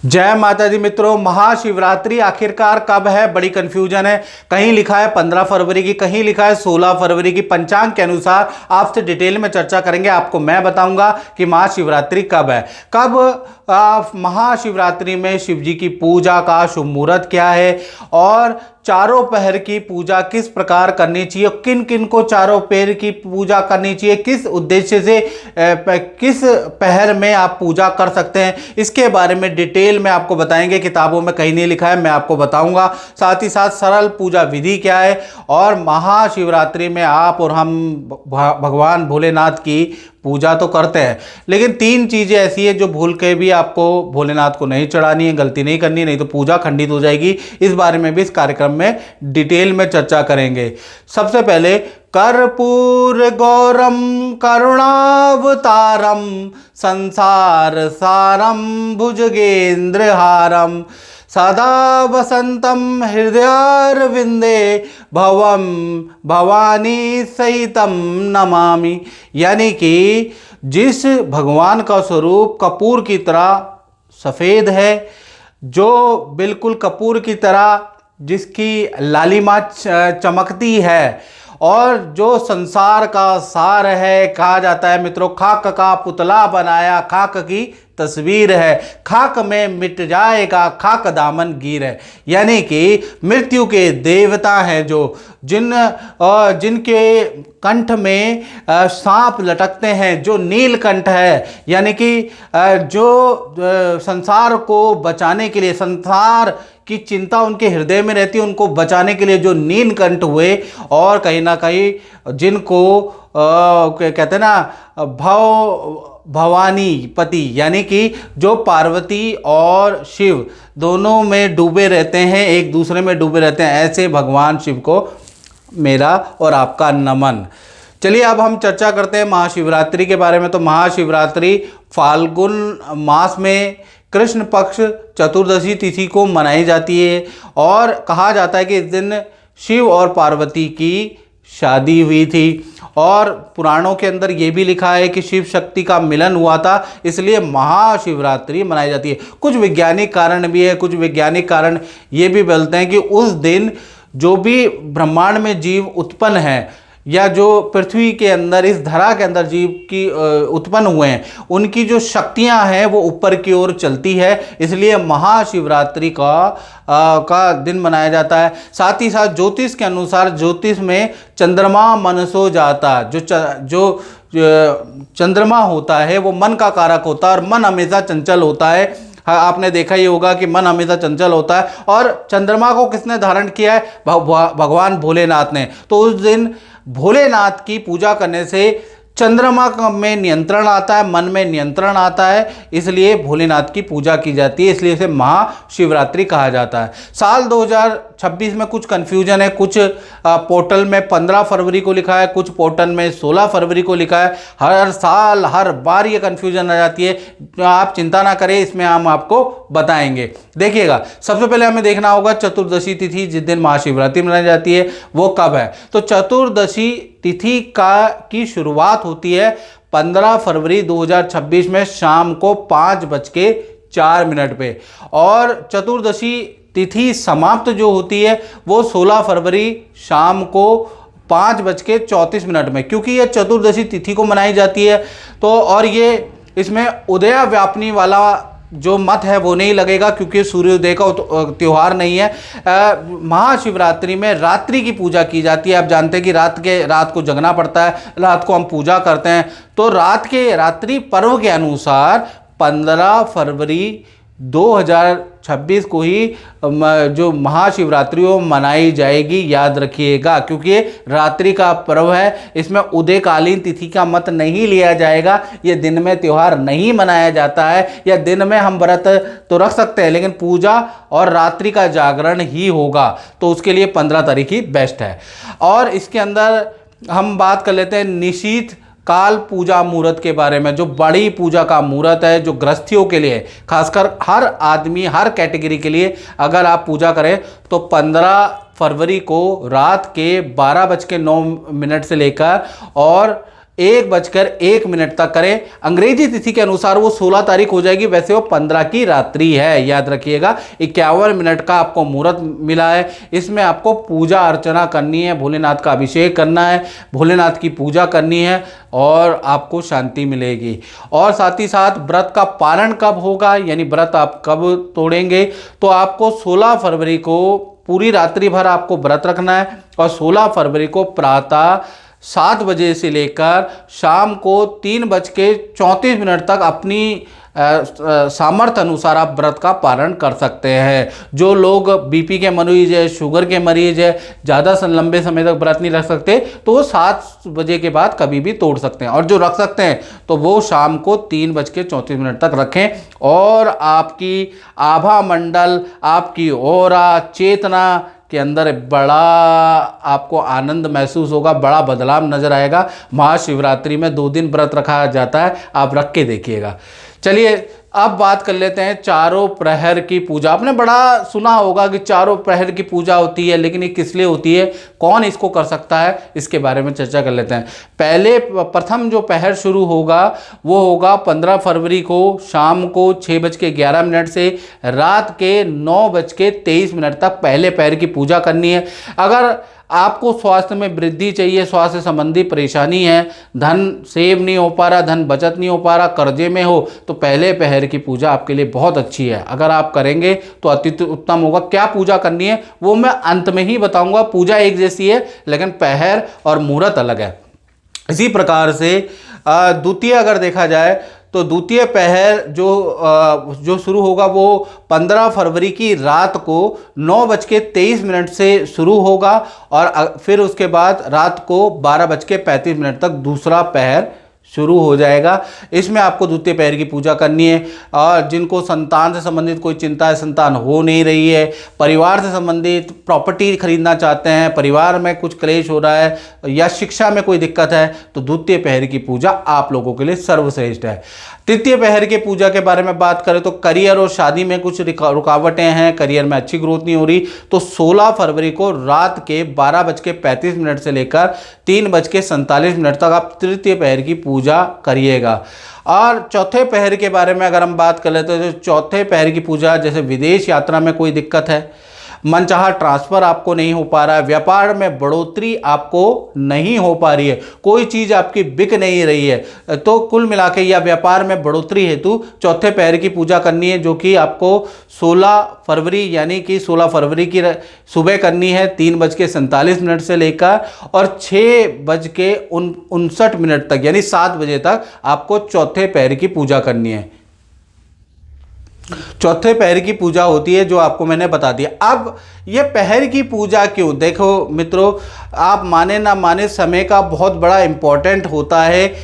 जय माता दी मित्रों। महाशिवरात्रि आखिरकार कब है, बड़ी कंफ्यूजन है। कहीं लिखा है 15 फरवरी की, कहीं लिखा है 16 फरवरी की। पंचांग के अनुसार आपसे डिटेल में चर्चा करेंगे। आपको मैं बताऊंगा कि महाशिवरात्रि कब है। कब महाशिवरात्रि में शिव जी की पूजा का शुभ मुहूर्त क्या है और चारों पहर की पूजा किस प्रकार करनी चाहिए, किन किन को चारों पहर की पूजा करनी चाहिए, किस उद्देश्य से किस पहर में आप पूजा कर सकते हैं, इसके बारे में डिटेल में आपको बताएंगे। किताबों में कहीं नहीं लिखा है, मैं आपको बताऊंगा। साथ ही साथ सरल पूजा विधि क्या है और महाशिवरात्रि में आप और हम भगवान भोलेनाथ की पूजा तो करते हैं, लेकिन 3 चीज़ें ऐसी है जो भूल के भी आपको भोलेनाथ को नहीं चढ़ानी है, गलती नहीं करनी, नहीं तो पूजा खंडित हो जाएगी। इस बारे में भी इस कार्यक्रम में डिटेल में चर्चा करेंगे। सबसे पहले कर्पूर गौरम करुणावतारम संसार सारम भुजगेंद्रहारम सदा वसंतम हृदयारविंदे भवम भवानी सहितम नमामि। यानी कि जिस भगवान का स्वरूप कपूर की तरह सफ़ेद है, जो बिल्कुल कपूर की तरह जिसकी लालिमा चमकती है और जो संसार का सार है, कहा जाता है मित्रों, खाक का पुतला बनाया खाक की तस्वीर है, खाक में मिट जाएगा खाक दामन गिर है। यानी कि मृत्यु के देवता हैं जो जिनके कंठ में सांप लटकते हैं, जो नीलकंठ है, यानी कि जो संसार को बचाने के लिए, संसार की चिंता उनके हृदय में रहती है, उनको बचाने के लिए जो नीलकंठ हुए और कहीं ना कहीं जिनको कहते हैं ना भवानी पति, यानी कि जो पार्वती और शिव दोनों में डूबे रहते हैं, एक दूसरे में डूबे रहते हैं, ऐसे भगवान शिव को मेरा और आपका नमन। चलिए अब हम चर्चा करते हैं महाशिवरात्रि के बारे में। तो महाशिवरात्रि फाल्गुन मास में कृष्ण पक्ष चतुर्दशी तिथि को मनाई जाती है और कहा जाता है कि इस दिन शिव और पार्वती की शादी हुई थी और पुराणों के अंदर ये भी लिखा है कि शिव शक्ति का मिलन हुआ था, इसलिए महाशिवरात्रि मनाई जाती है। कुछ वैज्ञानिक कारण भी है, कुछ वैज्ञानिक कारण ये भी बोलते हैं कि उस दिन जो भी ब्रह्मांड में जीव उत्पन्न हैं या जो पृथ्वी के अंदर, इस धरा के अंदर जीव की उत्पन्न हुए हैं, उनकी जो शक्तियां हैं वो ऊपर की ओर चलती है, इसलिए महाशिवरात्रि का दिन मनाया जाता है। साथ ही साथ ज्योतिष के अनुसार, ज्योतिष में चंद्रमा मनसो जाता, जो चंद्रमा होता है वो मन का कारक होता है और मन हमेशा चंचल होता है। आपने देखा ही होगा कि मन हमेशा चंचल होता है और चंद्रमा को किसने धारण किया है? भगवान भोलेनाथ ने। तो उस दिन भोलेनाथ की पूजा करने से चंद्रमा में नियंत्रण आता है, मन में नियंत्रण आता है, इसलिए भोलेनाथ की पूजा की जाती है, इसलिए इसे महाशिवरात्रि कहा जाता है। साल 2026 में कुछ कन्फ्यूजन है, कुछ पोर्टल में 15 फरवरी को लिखा है, कुछ पोर्टल में 16 फरवरी को लिखा है। हर साल हर बार ये कन्फ्यूजन आ जाती है, आप चिंता ना करें, इसमें हम आपको बताएंगे। देखिएगा, सबसे पहले हमें देखना होगा चतुर्दशी तिथि जिस दिन महाशिवरात्रि मनाई जाती है वो कब है। तो चतुर्दशी तिथि की शुरुआत होती है 15 फरवरी 2026 में शाम को 5:04 पे और चतुर्दशी तिथि समाप्त जो होती है वो 16 फरवरी शाम को 5:34 में, क्योंकि ये चतुर्दशी तिथि को मनाई जाती है। तो और ये इसमें उदया व्यापनी वाला जो मत है वो नहीं लगेगा, क्योंकि सूर्योदय का त्यौहार नहीं है। महाशिवरात्रि में रात्रि की पूजा की जाती है। आप जानते हैं कि रात को जगना पड़ता है, रात को हम पूजा करते हैं। तो रात्रि पर्व के अनुसार 15 फरवरी 2026 को ही जो महाशिवरात्रि वो मनाई जाएगी, याद रखिएगा, क्योंकि ये रात्रि का पर्व है। इसमें उदयकालीन तिथि का मत नहीं लिया जाएगा, ये दिन में त्यौहार नहीं मनाया जाता है, या दिन में हम व्रत तो रख सकते हैं लेकिन पूजा और रात्रि का जागरण ही होगा। तो उसके लिए 15 तारीख ही बेस्ट है। और इसके अंदर हम बात कर लेते हैं निशीथ काल पूजा मुहूर्त के बारे में, जो बड़ी पूजा का मुहूर्त है, जो गृहस्थियों के लिए, खासकर हर आदमी, हर कैटेगरी के लिए अगर आप पूजा करें तो 15 फरवरी को रात के 12:09 से लेकर और 1:01 तक करें। अंग्रेजी तिथि के अनुसार वो 16 तारीख हो जाएगी, वैसे वो 15 की रात्रि है, याद रखिएगा। 51 मिनट का आपको मुहूर्त मिला है। इसमें आपको पूजा अर्चना करनी है, भोलेनाथ का अभिषेक करना है, भोलेनाथ की पूजा करनी है और आपको शांति मिलेगी। और साथ ही साथ व्रत का पालन कब होगा, यानी व्रत आप कब तोड़ेंगे, तो आपको 16 फरवरी को पूरी रात्रि भर आपको व्रत रखना है और 16 फरवरी को प्रातः 7 बजे से लेकर शाम को 3:34 तक अपनी सामर्थ्य अनुसार आप व्रत का पालन कर सकते हैं। जो लोग बीपी के मरीज है, शुगर के मरीज है, ज़्यादा लंबे समय तक व्रत नहीं रख सकते, तो वो 7 बजे के बाद कभी भी तोड़ सकते हैं। और जो रख सकते हैं तो वो शाम को 3:34 तक रखें। और आपकी आभा मंडल, आपकी ओरा चेतना के अंदर बड़ा आपको आनंद महसूस होगा, बड़ा बदलाव नजर आएगा। महाशिवरात्रि में 2 दिन व्रत रखा जाता है, आप रख के देखिएगा। चलिए अब बात कर लेते हैं चारों प्रहर की पूजा। आपने बड़ा सुना होगा कि चारों प्रहर की पूजा होती है, लेकिन ये किस लिए होती है, कौन इसको कर सकता है, इसके बारे में चर्चा कर लेते हैं। प्रथम जो प्रहर शुरू होगा वो होगा 15 फरवरी को शाम को 6:11 से रात के 9:23 तक पहले प्रहर की पूजा करनी है। अगर आपको स्वास्थ्य में वृद्धि चाहिए, स्वास्थ्य संबंधी परेशानी है, धन सेव नहीं हो पा रहा, धन बचत नहीं हो पा रहा, कर्जे में हो, तो पहले प्रहर की पूजा आपके लिए बहुत अच्छी है। अगर आप करेंगे तो अति उत्तम होगा। क्या पूजा करनी है वो मैं अंत में ही बताऊंगा। पूजा एक जैसी है लेकिन प्रहर और मुहूर्त अलग है। इसी प्रकार से द्वितीय अगर देखा जाए तो द्वितीय प्रहर जो शुरू होगा वो 15 फरवरी की रात को 9:23 से शुरू होगा और फिर उसके बाद रात को 12:35 तक दूसरा प्रहर शुरू हो जाएगा। इसमें आपको द्वितीय प्रहर की पूजा करनी है। और जिनको संतान से संबंधित कोई चिंता है, संतान हो नहीं रही है, परिवार से संबंधित प्रॉपर्टी खरीदना चाहते हैं, परिवार में कुछ क्लेश हो रहा है या शिक्षा में कोई दिक्कत है, तो द्वितीय प्रहर की पूजा आप लोगों के लिए सर्वश्रेष्ठ है। तृतीय प्रहर की पूजा के बारे में बात करें तो करियर और शादी में कुछ रुकावटें हैं, करियर में अच्छी ग्रोथ नहीं हो रही, तो 16 फरवरी को रात के 12:35 से लेकर 3:47 तक आप तृतीय प्रहर की पूजा करिएगा। और चौथे प्रहर के बारे में अगर हम बात कर लेते हैं तो चौथे प्रहर की पूजा, जैसे विदेश यात्रा में कोई दिक्कत है, मनचाहा ट्रांसफ़र आपको नहीं हो पा रहा है, व्यापार में बढ़ोतरी आपको नहीं हो पा रही है, कोई चीज़ आपकी बिक नहीं रही है, तो कुल मिला के या व्यापार में बढ़ोतरी हेतु चौथे प्रहर की पूजा करनी है, जो कि आपको 16 फरवरी यानी कि 16 फरवरी की सुबह करनी है 3:47 से लेकर और 6:59 तक यानी 7 बजे तक आपको चौथे प्रहर की पूजा करनी है। चौथे प्रहर की पूजा होती है जो आपको मैंने बता दिया। अब ये प्रहर की पूजा क्यों, देखो मित्रों, आप माने ना माने समय का बहुत बड़ा इम्पोर्टेंट होता है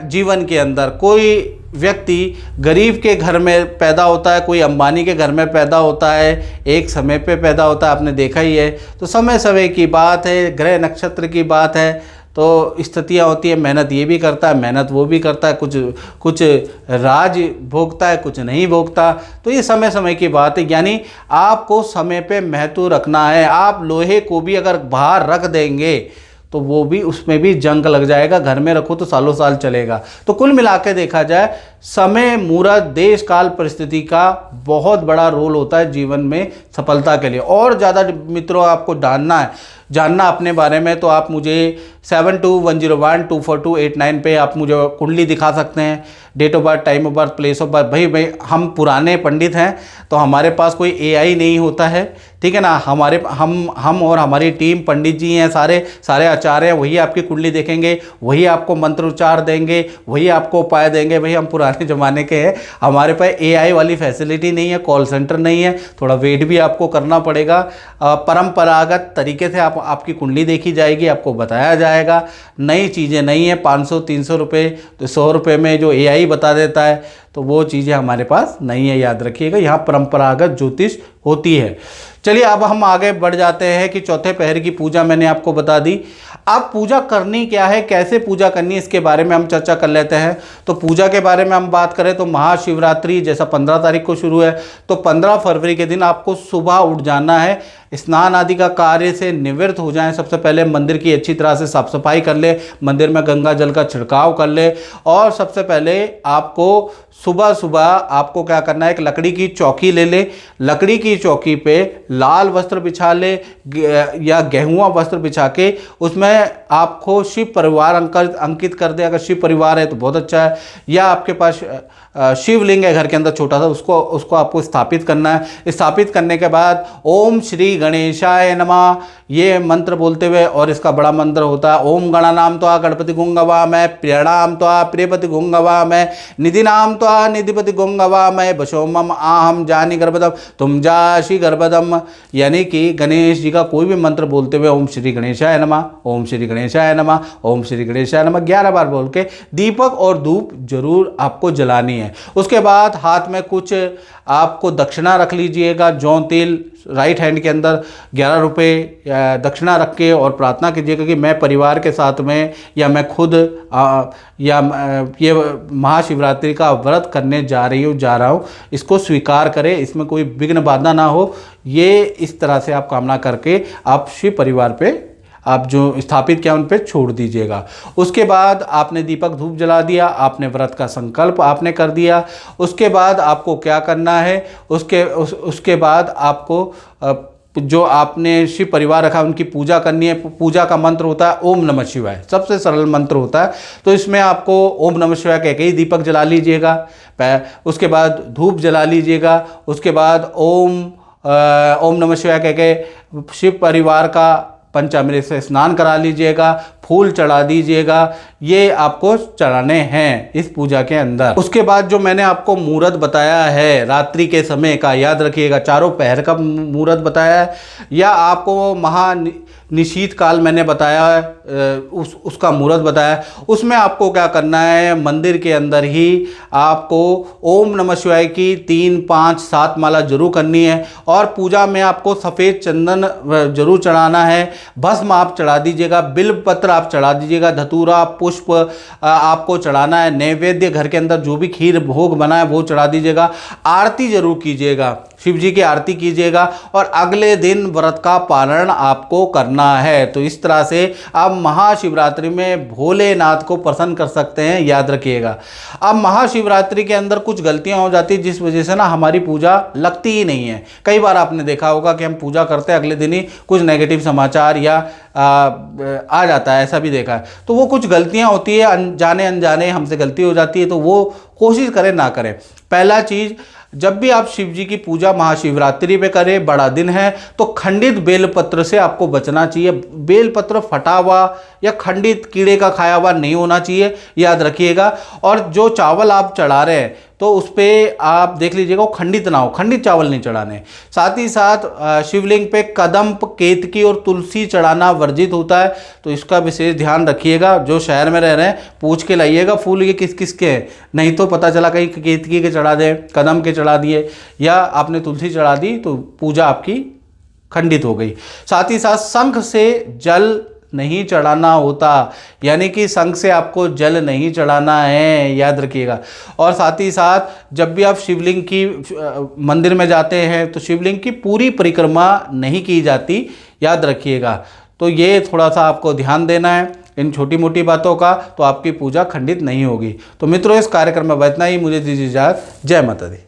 जीवन के अंदर। कोई व्यक्ति गरीब के घर में पैदा होता है, कोई अंबानी के घर में पैदा होता है, एक समय पे पैदा होता है, आपने देखा ही है। तो समय समय की बात है, ग्रह नक्षत्र की बात है, तो स्थितियाँ होती है। मेहनत ये भी करता है, मेहनत वो भी करता है, कुछ राज भोगता है, कुछ नहीं भोगता। तो ये समय समय की बात है, यानी आपको समय पे महत्व रखना है। आप लोहे को भी अगर बाहर रख देंगे तो वो भी, उसमें भी जंग लग जाएगा, घर में रखो तो सालों साल चलेगा। तो कुल मिला के देखा जाए, समय, मुहूर्त, देश काल, परिस्थिति का बहुत बड़ा रोल होता है जीवन में सफलता के लिए। और ज़्यादा मित्रों आपको जानना अपने बारे में, तो आप मुझे 7210124289 पे आप मुझे कुंडली दिखा सकते हैं, date of birth, time of birth, place of birth. भाई हम पुराने पंडित हैं तो हमारे पास कोई एआई नहीं होता है, ठीक है ना। हम और हमारी टीम पंडित जी हैं, सारे आचार्य हैं, वही आपकी कुंडली देखेंगे, वही आपको मंत्र उच्चार देंगे, वही आपको उपाय देंगे। भाई हम पुराने ज़माने के हैं, हमारे पास एआई वाली फैसिलिटी नहीं है, कॉल सेंटर नहीं है, थोड़ा वेट भी आपको करना पड़ेगा। परंपरागत तरीके से आपकी कुंडली देखी जाएगी, आपको बताया जाएगा। नई चीज़ें नहीं है, 500-300 रुपये तो 100 रुपये में जो एआई बता देता है, तो वो चीज़ें हमारे पास नहीं है, याद रखिएगा। यहाँ परंपरागत ज्योतिष होती है। चलिए अब हम आगे बढ़ जाते हैं कि चौथे पहर की पूजा मैंने आपको बता दी। अब पूजा करनी क्या है, कैसे पूजा करनी है, इसके बारे में हम चर्चा कर लेते हैं। तो पूजा के बारे में हम बात करें तो महाशिवरात्रि जैसा 15 तारीख को शुरू है, तो 15 फरवरी के दिन आपको सुबह उठ जाना है, स्नान आदि का कार्य से निवृत्त हो जाएं। सबसे पहले मंदिर की अच्छी तरह से साफ सफाई कर ले, मंदिर में गंगा जल का छिड़काव कर ले, और सबसे पहले आपको सुबह सुबह आपको क्या करना है, एक लकड़ी की चौकी ले ले, लकड़ी की चौकी पे लाल वस्त्र बिछा ले या गेहुआ वस्त्र बिछा के उसमें आपको शिव परिवार अंकित कर दे। अगर शिव परिवार है तो बहुत अच्छा है, या आपके पास शिवलिंग है घर के अंदर छोटा सा, उसको आपको स्थापित करना है। स्थापित करने के बाद ओम श्री गणेशाय नमः ये मंत्र बोलते हुए, और इसका बड़ा मंत्र होता है ओम गणानाम त्वा गणपति गुंगवा मैं, प्रियणाम त्वा प्रियपति गुंगवा मैं, निधि नाम त्वा निधिपति गुंगवा मैं, बशोमम आहम जानी गर्भदम तुम जाशी गर्भदम। यानी कि गणेश जी का कोई भी मंत्र बोलते हुए ओम श्री गणेशाय नमः, ओम श्री गणेशाय नमः, ओम श्री गणेशाय नमः 11 बार बोल के दीपक और धूप जरूर आपको जलानी है। उसके बाद हाथ में कुछ आपको दक्षिणा रख लीजिएगा, जौ तिल राइट हैंड के अंदर 11 रुपये दक्षिणा रख के, और प्रार्थना कीजिएगा कि मैं परिवार के साथ में या मैं खुद ये महाशिवरात्रि का व्रत करने जा रहा हूँ, इसको स्वीकार करें, इसमें कोई विघ्न बाधा ना हो। ये इस तरह से आप कामना करके आप शिव परिवार पे आप जो स्थापित किया उन पे छोड़ दीजिएगा। उसके बाद आपने दीपक धूप जला दिया, आपने व्रत का संकल्प आपने कर दिया। उसके बाद आपको क्या करना है, उसके बाद आपको जो आपने शिव परिवार रखा उनकी पूजा करनी है। पूजा का मंत्र होता है ओम नमः शिवाय, सबसे सरल मंत्र होता है। तो इसमें आपको ओम नमः शिवाय कह के ही दीपक जला लीजिएगा, उसके बाद धूप जला लीजिएगा, उसके बाद ओम नमः शिवाय कह के शिव परिवार का पंचामृत से स्नान करा लीजिएगा, फूल चढ़ा दीजिएगा। ये आपको चढ़ाने हैं इस पूजा के अंदर। उसके बाद जो मैंने आपको मुहूर्त बताया है रात्रि के समय का, याद रखिएगा, चारों पहर का मुहूर्त बताया है, या आपको निशीत काल मैंने बताया है, उसका मुहूर्त बताया है। उसमें आपको क्या करना है, मंदिर के अंदर ही आपको ओम नमः शिवाय की 3, 5, 7 माला जरूर करनी है, और पूजा में आपको सफ़ेद चंदन जरूर चढ़ाना है, भस्म आप चढ़ा दीजिएगा, बिल्व पत्र आप चढ़ा दीजिएगा, धतूरा पुष्प आपको चढ़ाना है, नैवेद्य घर के अंदर जो भी खीर भोग बना है वो चढ़ा दीजिएगा, आरती जरूर कीजिएगा, शिव जी की आरती कीजिएगा, और अगले दिन व्रत का पालन आपको करना है। तो इस तरह से आप महाशिवरात्रि में भोलेनाथ को प्रसन्न कर सकते हैं, याद रखिएगा। अब महाशिवरात्रि के अंदर कुछ गलतियां हो जाती है जिस वजह से ना हमारी पूजा लगती ही नहीं है। कई बार आपने देखा होगा कि हम पूजा करते हैं, अगले दिन ही कुछ नेगेटिव समाचार या आ जाता है, ऐसा भी देखा है। तो वो कुछ गलतियां होती है, अनजाने अनजाने हमसे गलती हो जाती है, तो वो कोशिश करें ना करें। पहला चीज़, जब भी आप शिव जी की पूजा महाशिवरात्रि पे करें, बड़ा दिन है, तो खंडित बेलपत्र से आपको बचना चाहिए। बेलपत्र फटा हुआ या खंडित कीड़े का खाया हुआ नहीं होना चाहिए, याद रखिएगा। और जो चावल आप चढ़ा रहे हैं तो उस पर आप देख लीजिएगा वो खंडित ना हो, खंडित चावल नहीं चढ़ाने। साथ ही साथ शिवलिंग पे कदम्ब, केतकी और तुलसी चढ़ाना वर्जित होता है, तो इसका विशेष ध्यान रखिएगा। जो शहर में रह रहे हैं पूछ के लाइएगा फूल ये किस किस के हैं, नहीं तो पता चला कहीं केतकी के चढ़ा दें, कदम्ब के चढ़ा दिए, या आपने तुलसी चढ़ा दी तो पूजा आपकी खंडित हो गई। साथ ही साथ शंख से जल नहीं चढ़ाना होता, यानी कि शंख से आपको जल नहीं चढ़ाना है, याद रखिएगा। और साथ ही साथ जब भी आप शिवलिंग की मंदिर में जाते हैं तो शिवलिंग की पूरी परिक्रमा नहीं की जाती, याद रखिएगा। तो ये थोड़ा सा आपको ध्यान देना है इन छोटी मोटी बातों का, तो आपकी पूजा खंडित नहीं होगी। तो मित्रों, इस कार्यक्रम में इतना ही, मुझे दीजिए इजाज़त। जय माता दी।